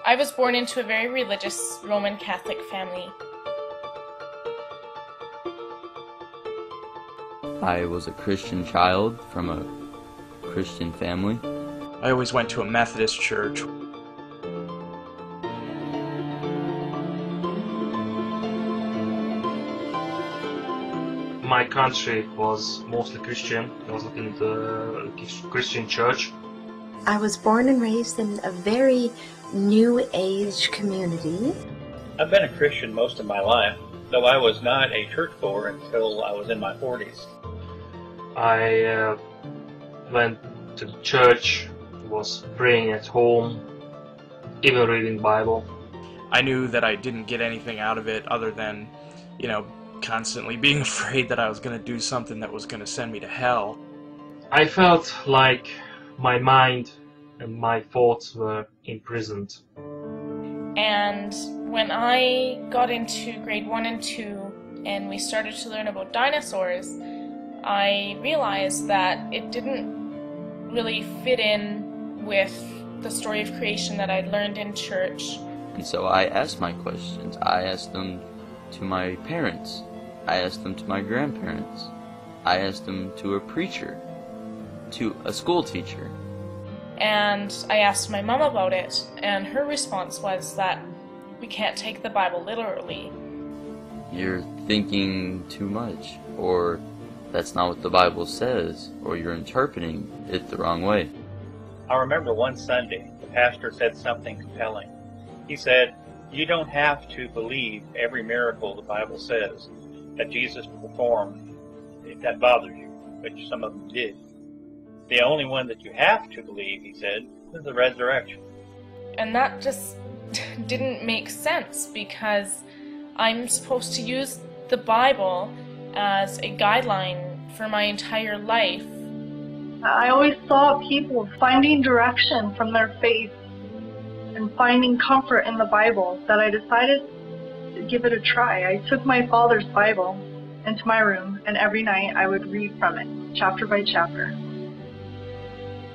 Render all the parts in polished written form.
I was born into a very religious Roman Catholic family. I was a Christian child from a Christian family. I always went to a Methodist church. My country was mostly Christian. I was looking at the Christian church. I was born and raised in a very New Age community. I've been a Christian most of my life, though I was not a churchgoer until I was in my 40s. I went to the church, was praying at home, even reading Bible. I knew that I didn't get anything out of it other than, constantly being afraid that I was going to do something that was going to send me to hell. I felt like my mind and my thoughts were imprisoned. And when I got into grade 1 and 2 and we started to learn about dinosaurs, I realized that it didn't really fit in with the story of creation that I'd learned in church. And so I asked my questions. I asked them to my parents. I asked them to my grandparents. I asked them to a preacher, to a school teacher. And I asked my mom about it, and her response was that we can't take the Bible literally. You're thinking too much, or that's not what the Bible says, or you're interpreting it the wrong way. I remember one Sunday, the pastor said something compelling. He said, "You don't have to believe every miracle the Bible says that Jesus performed if that bothers you," which some of them did. "The only one that you have to believe," he said, "is the resurrection." And that just didn't make sense, because I'm supposed to use the Bible as a guideline for my entire life. I always saw people finding direction from their faith and finding comfort in the Bible, that I decided to give it a try. I took my father's Bible into my room, and every night I would read from it, chapter by chapter.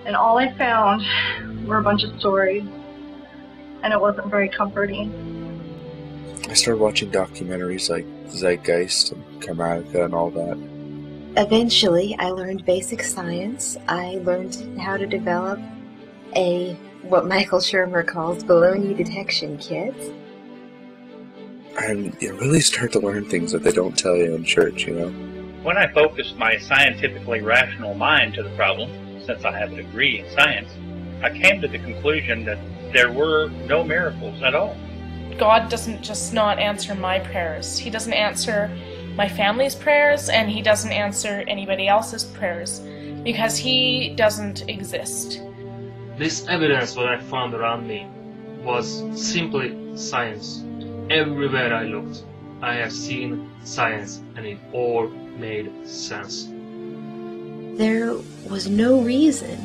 And all I found were a bunch of stories, and it wasn't very comforting. I started watching documentaries like Zeitgeist and Karmatica and all that. Eventually, I learned basic science. I learned how to develop what Michael Shermer calls baloney detection kit. And you really start to learn things that they don't tell you in church, When I focused my scientifically rational mind to the problem, since I have a degree in science, I came to the conclusion that there were no miracles at all. God doesn't just not answer my prayers. He doesn't answer my family's prayers, and He doesn't answer anybody else's prayers, because He doesn't exist. This evidence that I found around me was simply science. Everywhere I looked, I have seen science, and it all made sense. There was no reason,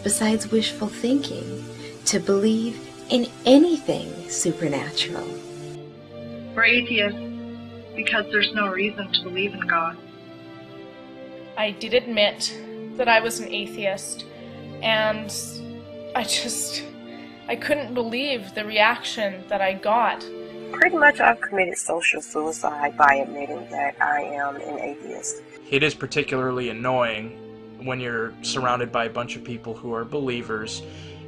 besides wishful thinking, to believe in anything supernatural. We're atheists because there's no reason to believe in God. I did admit that I was an atheist, and I couldn't believe the reaction that I got. Pretty much I've committed social suicide by admitting that I am an atheist. It is particularly annoying when you're surrounded by a bunch of people who are believers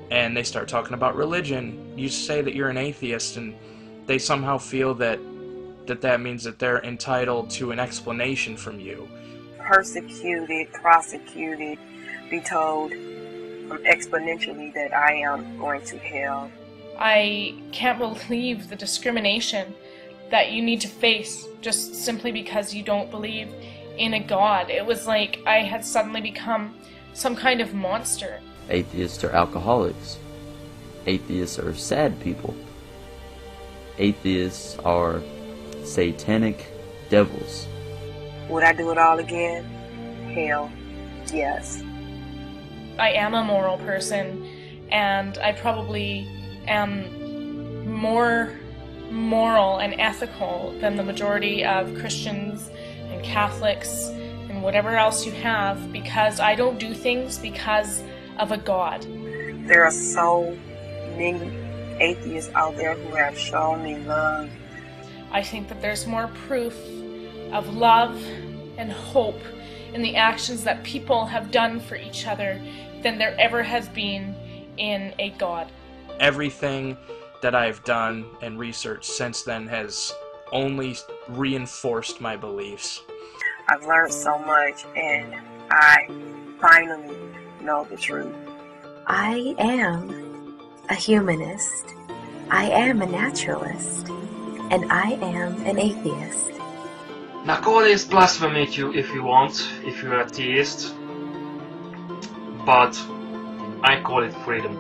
and they start talking about religion. You say that you're an atheist and they somehow feel that means that they're entitled to an explanation from you. Persecuted, prosecuted, be told exponentially that I am going to hell. I can't believe the discrimination that you need to face just simply because you don't believe in a God. It was like I had suddenly become some kind of monster. Atheists are alcoholics. Atheists are sad people. Atheists are satanic devils. Would I do it all again? Hell, yes. I am a moral person, and I probably am more moral and ethical than the majority of Christians and Catholics and whatever else you have, because I don't do things because of a God. There are so many atheists out there who have shown me love. I think that there's more proof of love and hope in the actions that people have done for each other than there ever has been in a God. Everything that I've done and researched since then has only reinforced my beliefs. I've learned so much, and I finally know the truth. I am a humanist. I am a naturalist. And I am an atheist. Now call this blasphemy if you want, if you're atheist, but I call it freedom.